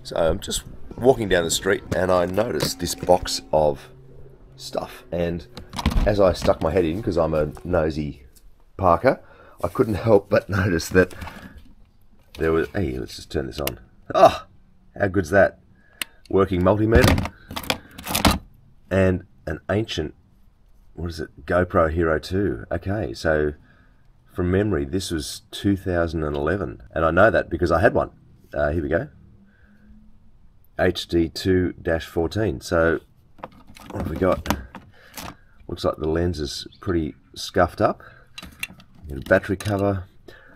So I'm just walking down the street and I noticed this box of stuff, and as I stuck my head in, because I'm a nosy parker, I couldn't help but notice that there was, hey, let's just turn this on. Ah, how good's that? Working multimeter and an ancient, what is it, GoPro Hero 2. Okay, so from memory this was 2011, and I know that because I had one. Here we go, HD2-14. So what have we got? Looks like the lens is pretty scuffed up. Got a battery cover,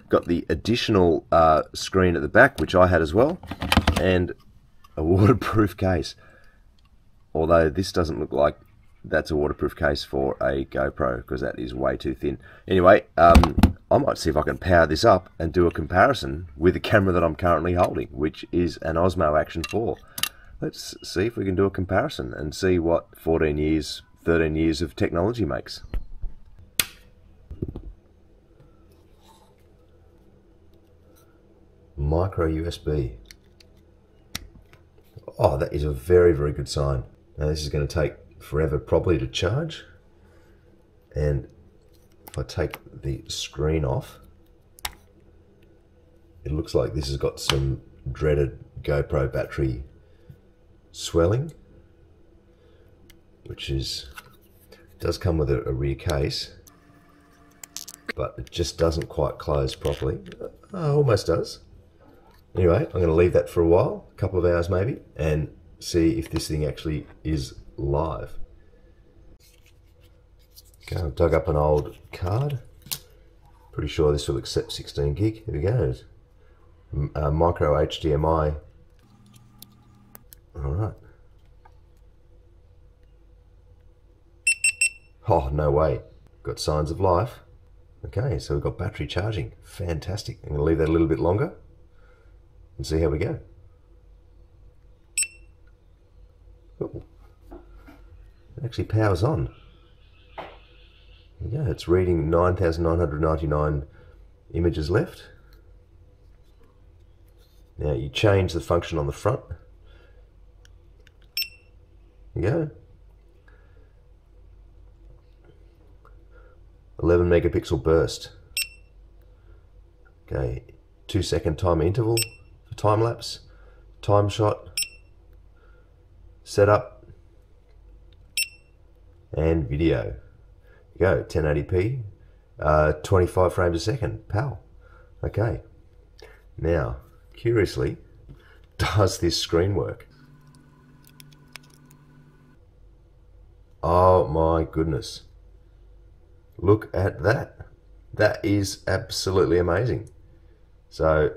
got the additional screen at the back, which I had as well, and a waterproof case. Although this doesn't look like that's a waterproof case for a GoPro, because that is way too thin. Anyway, I might see if I can power this up and do a comparison with the camera that I'm currently holding, which is an Osmo Action 4. Let's see if we can do a comparison and see what 14 years, 13 years of technology makes. Micro USB. Oh, that is a very, very good sign. Now this is going to take forever probably to charge, and if I take the screen off, it looks like this has got some dreaded GoPro battery swelling, which is, does come with a rear case, but it just doesn't quite close properly. Almost does. Anyway, I'm going to leave that for a while, a couple of hours maybe, and see if this thing actually is live. Okay, I've dug up an old card. Pretty sure this will accept 16 gig. Here we go. Micro HDMI. Alright. Oh, no way. Got signs of life. Okay, so we've got battery charging. Fantastic. I'm going to leave that a little bit longer and see how we go. Ooh. It actually powers on. Yeah, it's reading 9,999 images left. Now you change the function on the front. There you go. 11 megapixel burst. Okay, 2-second timer interval for time lapse, time shot, setup, and video. Go 1080p, 25 frames a second. Pow. Okay. Now, curiously, does this screen work? Oh my goodness. Look at that. That is absolutely amazing. So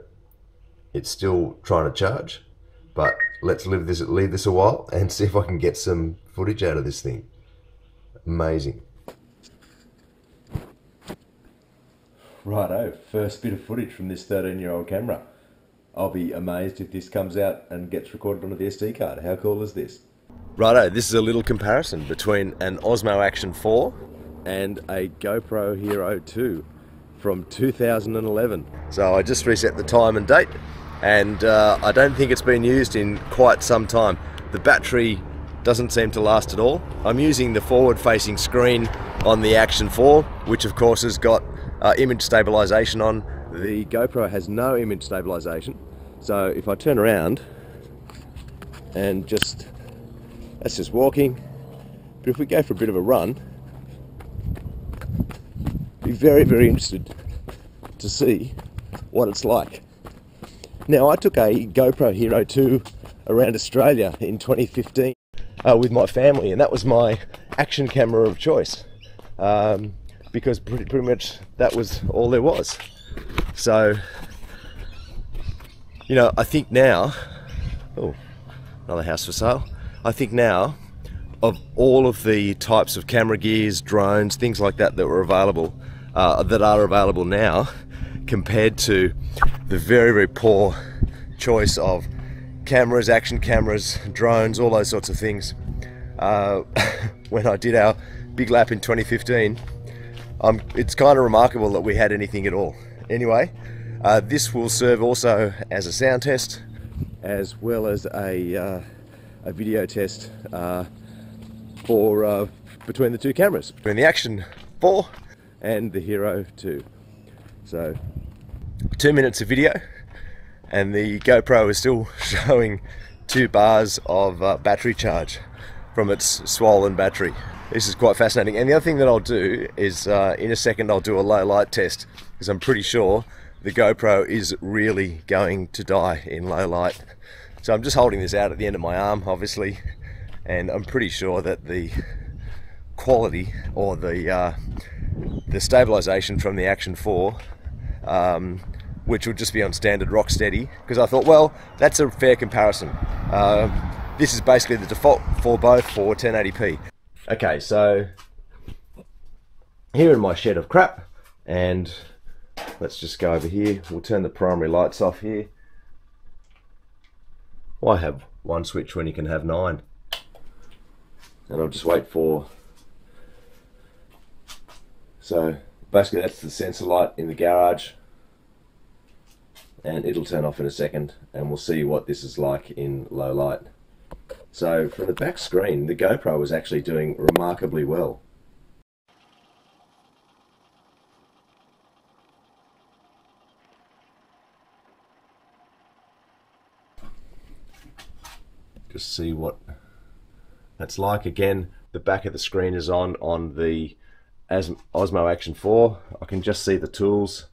it's still trying to charge, but let's leave this a while and see if I can get some footage out of this thing. Amazing. Righto, first bit of footage from this 13-year-old camera. I'll be amazed if this comes out and gets recorded onto the SD card. How cool is this? Righto, this is a little comparison between an Osmo Action 4 and a GoPro Hero 2 from 2011. So I just reset the time and date, and I don't think it's been used in quite some time. The battery doesn't seem to last at all. I'm using the forward-facing screen on the Action 4, which of course has got image stabilization on. The GoPro has no image stabilization, so if I turn around and that's just walking, but if we go for a bit of a run, be very, very interested to see what it's like. Now, I took a GoPro Hero 2 around Australia in 2015 with my family, and that was my action camera of choice. Because pretty much that was all there was. So, you know, I think now, oh, another house for sale. I think now, of all of the types of camera gears, drones, things like that that were available, that are available now, compared to the very, very poor choice of cameras, action cameras, drones, all those sorts of things. When I did our big lap in 2015, it's kind of remarkable that we had anything at all. Anyway, this will serve also as a sound test, as well as a video test for between the two cameras, between the Action 4 and the Hero 2. So 2 minutes of video, and the GoPro is still showing 2 bars of battery charge from its swollen battery. This is quite fascinating. And the other thing that I'll do is in a second I'll do a low light test, because I'm pretty sure the GoPro is really going to die in low light. So I'm just holding this out at the end of my arm, obviously, and I'm pretty sure that the quality or the stabilization from the Action 4, which would just be on standard rock steady, because I thought, well, that's a fair comparison. This is basically the default for both for 1080p. Okay, so here in my shed of crap, and let's just go over here. We'll turn the primary lights off here. Why have one switch when you can have 9? And I'll just wait for... So basically that's the sensor light in the garage, and it'll turn off in a second, and we'll see what this is like in low light. So from the back screen, the GoPro was actually doing remarkably well. Just see what that's like. Again, the back of the screen is on the Osmo Action 4. I can just see the tools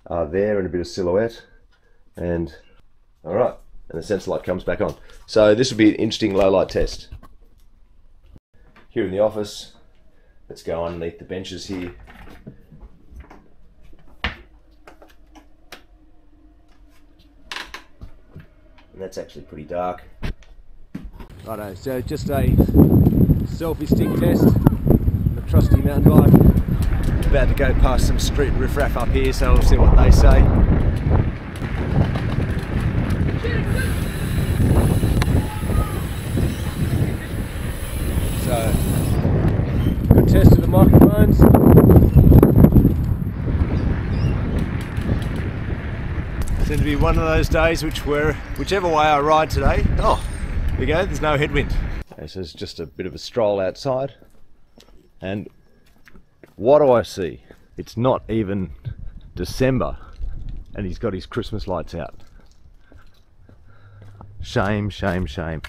there and a bit of silhouette, and alright, and the sensor light comes back on. So this will be an interesting low light test. Here in the office, let's go underneath the benches here. And that's actually pretty dark. Righto, so just a selfie stick test, a trusty mountain bike. About to go past some street riffraff up here, so we'll see what they say. So, good test of the microphones. Seems to be one of those days whichever way I ride today. Oh, there we go, there's no headwind. Okay, so it's just a bit of a stroll outside, and what do I see? It's not even December and he's got his Christmas lights out. Shame, shame, shame.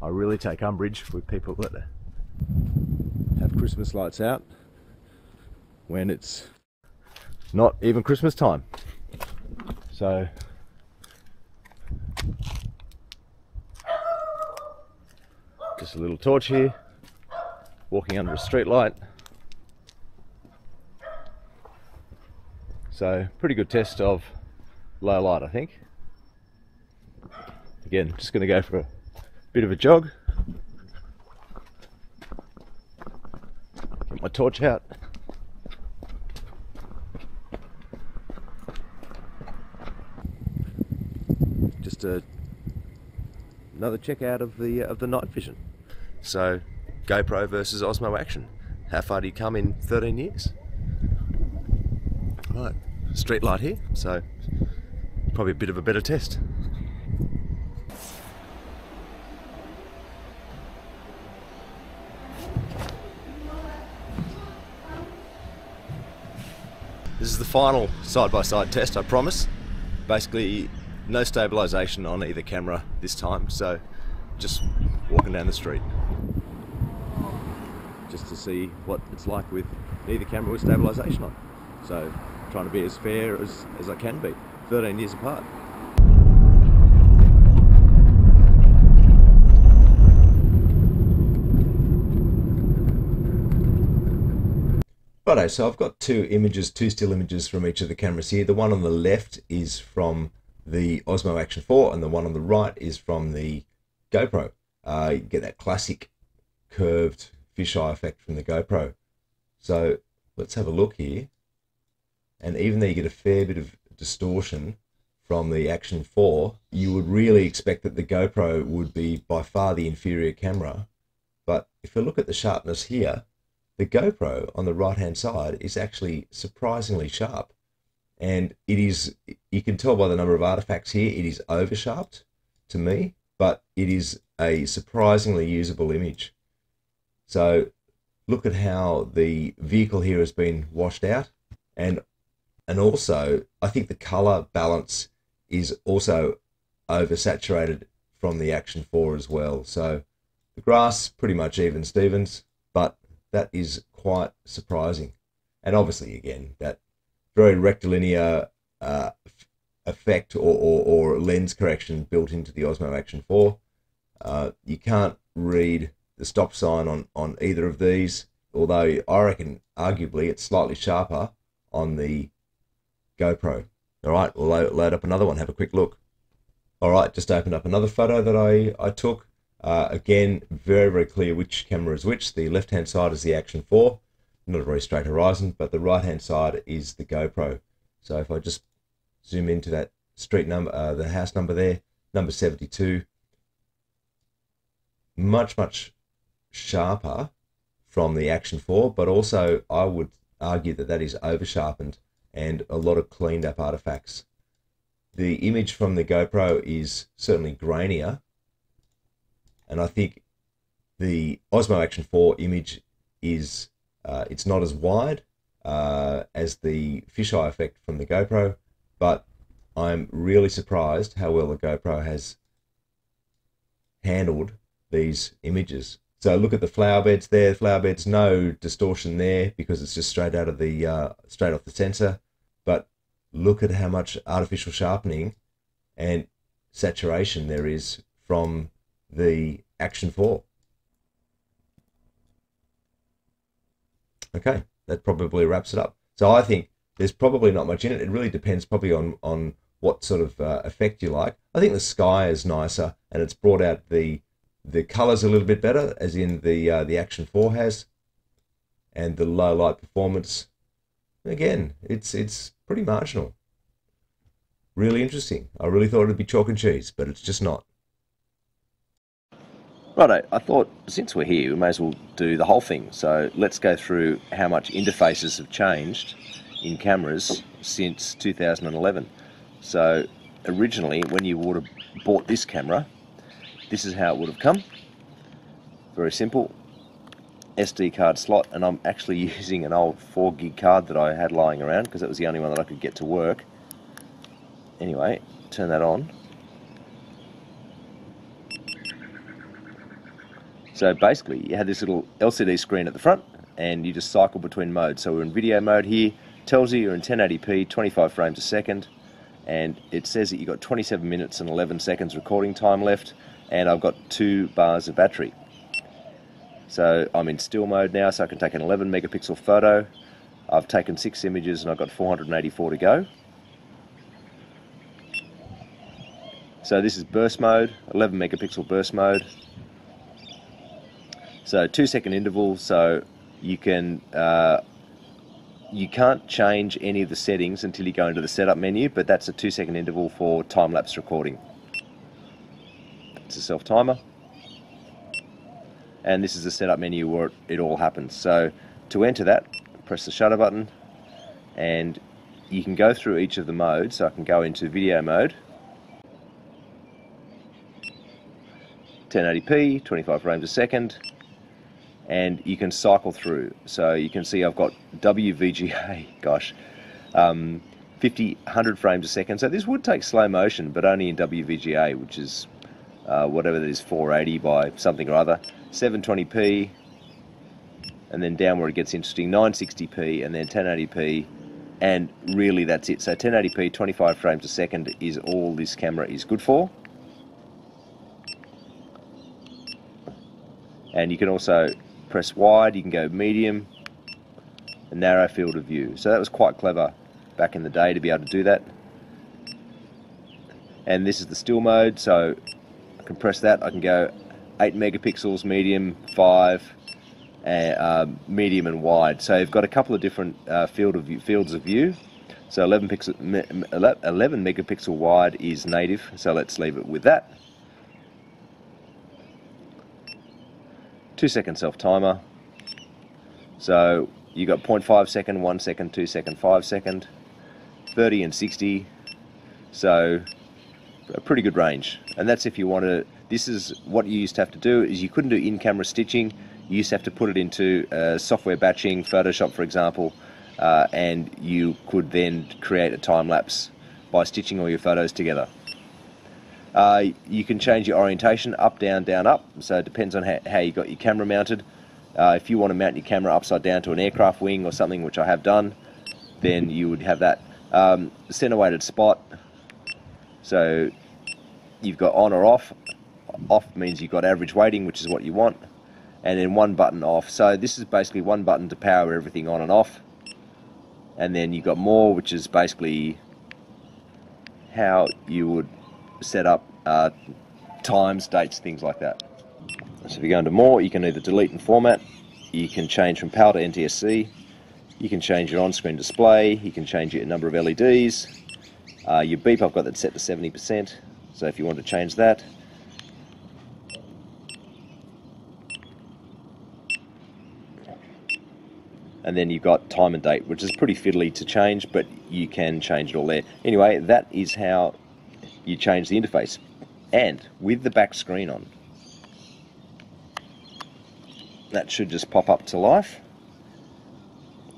I really take umbrage with people that have Christmas lights out when it's not even Christmas time. So just a little torch here, walking under a street light. So pretty good test of low light, I think. Again, just going to go for a bit of a jog. Get my torch out. Just another check out of the night vision. So GoPro versus Osmo Action. How far do you come in 13 years? Right, street light here, so probably a bit of a better test. This is the final side-by-side test, I promise. Basically, no stabilisation on either camera this time, so just walking down the street. Just to see what it's like with neither camera with stabilisation on. So, trying to be as fair as I can be, 13 years apart. Righto, so I've got two still images from each of the cameras here. The one on the left is from the Osmo Action 4 and the one on the right is from the GoPro. You get that classic curved fisheye effect from the GoPro. So let's have a look here. And even though you get a fair bit of distortion from the Action 4, you would really expect that the GoPro would be by far the inferior camera. But if you look at the sharpness here, the GoPro on the right hand side is actually surprisingly sharp, and it is, you can tell by the number of artifacts here, it is over sharped. to me, but it is a surprisingly usable image. So look at how the vehicle here has been washed out, and also I think the color balance is also oversaturated from the Action 4 as well. So the grass pretty much even Stevens, but that is quite surprising. And obviously, again, that very rectilinear effect or lens correction built into the Osmo Action 4. You can't read the stop sign on either of these, although I reckon arguably it's slightly sharper on the GoPro. All right, we'll load up another one, have a quick look. All right, just opened up another photo that I took. Again, very, very clear which camera is which. The left-hand side is the Action 4, not a very straight horizon, but the right-hand side is the GoPro. So if I just zoom into that street number, the house number there, number 72, much sharper from the Action 4, but also I would argue that that is over-sharpened and a lot of cleaned up artifacts. The image from the GoPro is certainly grainier, and I think the Osmo Action 4 image is it's not as wide as the fisheye effect from the GoPro, but I'm really surprised how well the GoPro has handled these images. So look at the flower beds there. Flower beds, no distortion there because it's just straight out of the straight off the sensor. But look at how much artificial sharpening and saturation there is from the Action 4. Okay, that probably wraps it up. So I think there's probably not much in it. It really depends probably on what sort of effect you like. I think the sky is nicer and it's brought out the colors a little bit better, as in the Action 4 has, and the low light performance. Again, it's pretty marginal. Really interesting. I really thought it'd be chalk and cheese, but it's just not. Righto, I thought since we're here, we may as well do the whole thing. So let's go through how much interfaces have changed in cameras since 2011. So originally, when you would have bought this camera, this is how it would have come. Very simple. SD card slot, and I'm actually using an old 4 gig card that I had lying around because that was the only one that I could get to work. Anyway, turn that on. So basically you had this little LCD screen at the front and you just cycle between modes. So we're in video mode here, tells you you're in 1080p, 25 frames a second, and it says that you've got 27 minutes and 11 seconds recording time left, and I've got 2 bars of battery. So I'm in still mode now, so I can take an 11 megapixel photo. I've taken 6 images and I've got 484 to go. So this is burst mode, 11 megapixel burst mode. So 2-second interval, so you can you can't change any of the settings until you go into the setup menu, but that's a 2-second interval for time-lapse recording. It's a self-timer. And this is the setup menu where it all happens. So to enter that, press the shutter button, and you can go through each of the modes. So I can go into video mode, 1080p, 25 frames a second, and you can cycle through. So you can see I've got WVGA, gosh, 100 frames a second. So this would take slow motion, but only in WVGA, which is whatever that is, 480 by something or other. 720p, and then down where it gets interesting, 960p, and then 1080p, and really that's it. So 1080p, 25 frames a second is all this camera is good for. And you can also press wide, you can go medium, a narrow field of view. So that was quite clever back in the day to be able to do that. And this is the still mode, so I can press that, I can go 8 megapixels, medium, 5, medium and wide. So you've got a couple of different fields of view. So 11 megapixel wide is native, so let's leave it with that. 2-second self-timer. So you got 0.5 second, 1 second, 2 second, 5 second, 30 and 60. So a pretty good range. And that's if you want to, this is what you used to have to do, is you couldn't do in-camera stitching. You used to have to put it into software batching, Photoshop for example, and you could then create a time-lapse by stitching all your photos together. You can change your orientation, up, down, down, up, so it depends on how you got your camera mounted. If you want to mount your camera upside down to an aircraft wing or something, which I have done, then you would have that. Center weighted spot, so you've got on or off. Off means you've got average weighting, which is what you want, and then one button off. So this is basically one button to power everything on and off, and then you've got more, which is basically how you would set up times, dates, things like that. So if you go into more, you can either delete and format, you can change from PAL to NTSC, you can change your on-screen display, you can change your number of LEDs, your beep I've got that set to 70%, so if you want to change that. And then you've got time and date, which is pretty fiddly to change, but you can change it all there. Anyway, that is how you change the interface. And with the back screen on, that should just pop up to life.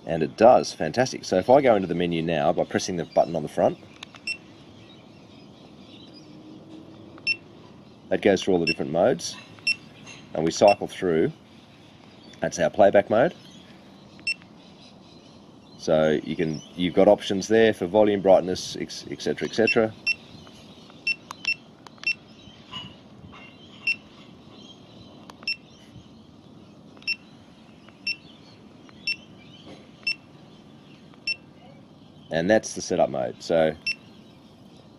And it does, fantastic. So if I go into the menu now by pressing the button on the front, that goes through all the different modes, and we cycle through. That's our playback mode. So you've got options there for volume, brightness, etc, etc. And that's the setup mode. So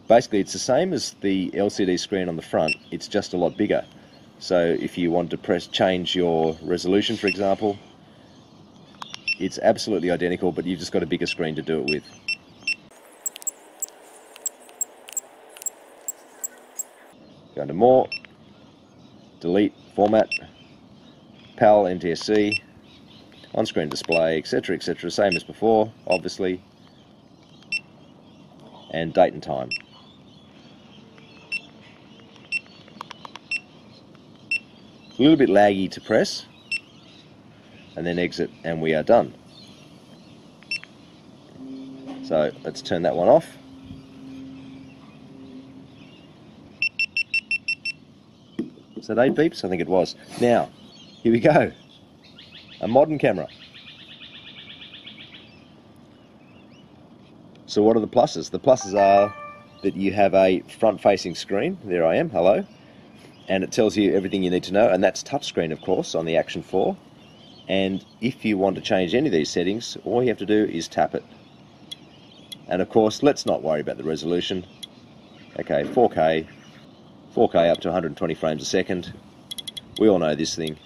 basically it's the same as the LCD screen on the front, it's just a lot bigger. So if you want to change your resolution, for example, it's absolutely identical, but you've just got a bigger screen to do it with. Go into more, delete, format, PAL, NTSC, on-screen display, etc, etc, same as before, obviously, and date and time. It's a little bit laggy to press, and then exit, and we are done. So let's turn that one off. Was that 8 beeps? I think it was. Now, here we go. A modern camera. So what are the pluses? The pluses are that you have a front-facing screen. There I am, hello. And it tells you everything you need to know, and that's touchscreen, of course, on the Action 4. And if you want to change any of these settings, all you have to do is tap it. And of course, let's not worry about the resolution. Okay, 4K up to 120 frames a second. We all know this thing.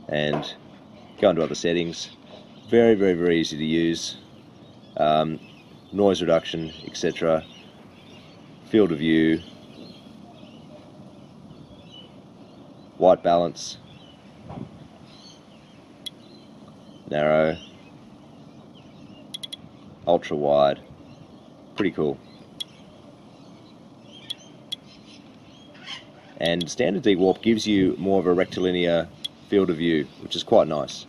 And go into other settings. Very, very, very easy to use. Noise reduction, etc. Field of view. White balance, narrow, ultra wide, pretty cool. And standard dewarp gives you more of a rectilinear field of view, which is quite nice.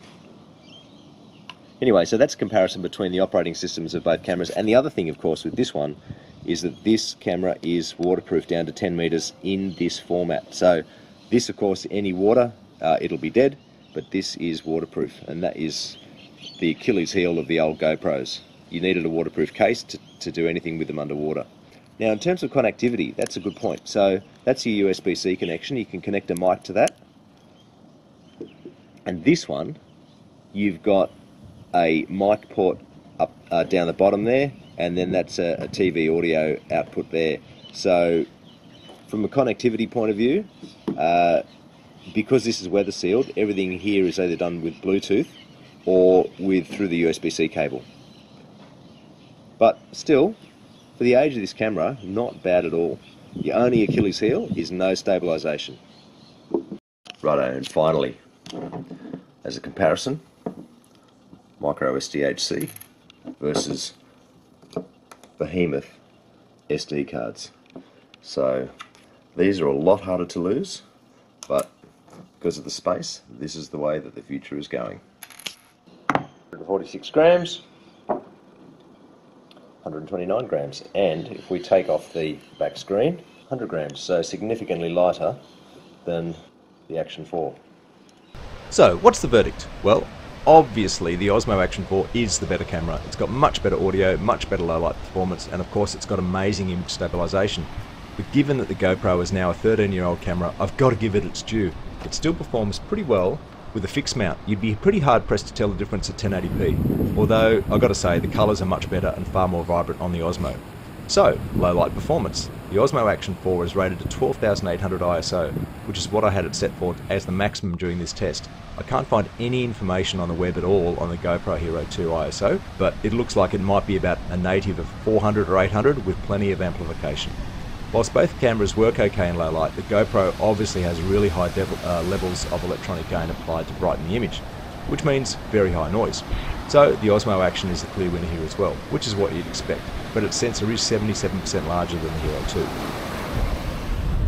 Anyway, so that's a comparison between the operating systems of both cameras. And the other thing, of course, with this one is that this camera is waterproof down to 10 meters in this format. So this, of course, any water, it'll be dead, but this is waterproof, and that is the Achilles heel of the old GoPros. You needed a waterproof case to do anything with them underwater. Now, in terms of connectivity, that's a good point. So that's your USB-C connection. You can connect a mic to that. And this one, you've got a mic port up down the bottom there, and then that's a TV audio output there. So from a connectivity point of view, because this is weather sealed, everything here is either done with Bluetooth or through the USB-C cable. But still, for the age of this camera, not bad at all. The only Achilles heel is no stabilisation. Righto, and finally, as a comparison, micro SDHC versus behemoth SD cards. So these are a lot harder to lose, but because of the space, this is the way that the future is going. 146 grams, 129 grams, and if we take off the back screen, 100 grams, so significantly lighter than the Action 4. So, what's the verdict? Well, obviously the Osmo Action 4 is the better camera. It's got much better audio, much better low light performance, and of course it's got amazing image stabilization. But given that the GoPro is now a 13-year-old camera, I've got to give it its due. It still performs pretty well with a fixed mount. You'd be pretty hard pressed to tell the difference at 1080p, although I've got to say the colours are much better and far more vibrant on the Osmo. So, low light performance. The Osmo Action 4 is rated at 12,800 ISO, which is what I had it set for as the maximum during this test. I can't find any information on the web at all on the GoPro Hero 2 ISO, but it looks like it might be about a native of 400 or 800 with plenty of amplification. Whilst both cameras work okay in low light, the GoPro obviously has really high levels of electronic gain applied to brighten the image, which means very high noise. So the Osmo Action is the clear winner here as well, which is what you'd expect, but its sensor is 77% larger than the Hero 2.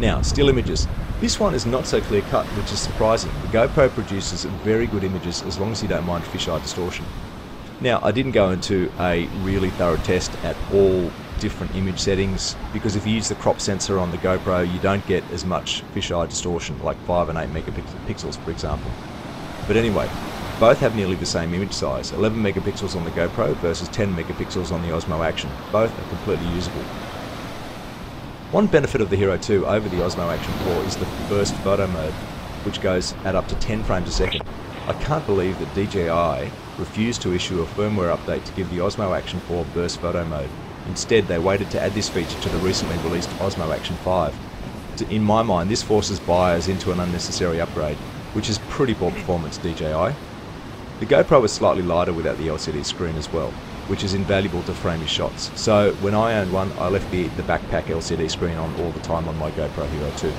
Now, still images. This one is not so clear cut, which is surprising. The GoPro produces very good images as long as you don't mind fisheye distortion. Now, I didn't go into a really thorough test at all different image settings, because if you use the crop sensor on the GoPro, you don't get as much fisheye distortion, like 5 and 8 megapixels for example. But anyway, both have nearly the same image size, 11 megapixels on the GoPro versus 10 megapixels on the Osmo Action. Both are completely usable. One benefit of the Hero 2 over the Osmo Action 4 is the burst photo mode, which goes at up to 10 frames a second. I can't believe that DJI refused to issue a firmware update to give the Osmo Action 4 burst photo mode. Instead, they waited to add this feature to the recently released Osmo Action 5. In my mind, this forces buyers into an unnecessary upgrade, which is pretty poor performance, DJI. The GoPro is slightly lighter without the LCD screen as well, which is invaluable to frame your shots. So when I owned one, I left the BacPac LCD screen on all the time on my GoPro Hero 2.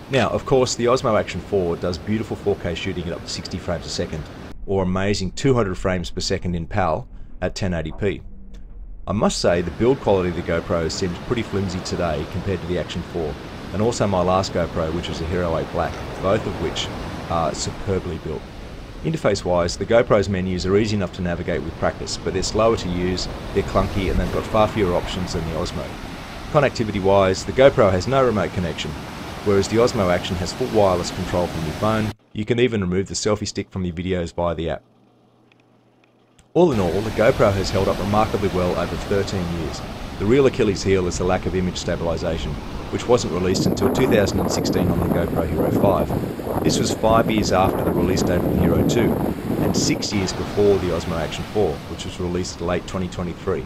Now, of course, the Osmo Action 4 does beautiful 4K shooting at up to 60 frames a second, or amazing 200 frames per second in PAL at 1080p. I must say the build quality of the GoPro seems pretty flimsy today compared to the Action 4, and also my last GoPro, which was a Hero 8 Black, both of which are superbly built. Interface wise, the GoPro's menus are easy enough to navigate with practice, but they're slower to use, they're clunky, and they've got far fewer options than the Osmo. Connectivity wise, the GoPro has no remote connection, whereas the Osmo Action has full wireless control from your phone. You can even remove the selfie stick from your videos via the app. All in all, the GoPro has held up remarkably well over 13 years. The real Achilles heel is the lack of image stabilization, which wasn't released until 2016 on the GoPro Hero 5. This was 5 years after the release date of the Hero 2, and 6 years before the Osmo Action 4, which was released late 2023.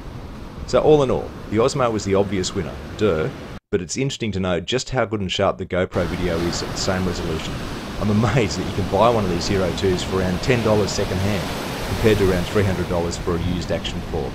So all in all, the Osmo was the obvious winner, but it's interesting to know just how good and sharp the GoPro video is at the same resolution. I'm amazed that you can buy one of these Hero 2s for around $10 second hand, compared to around $300 for a used Action 4.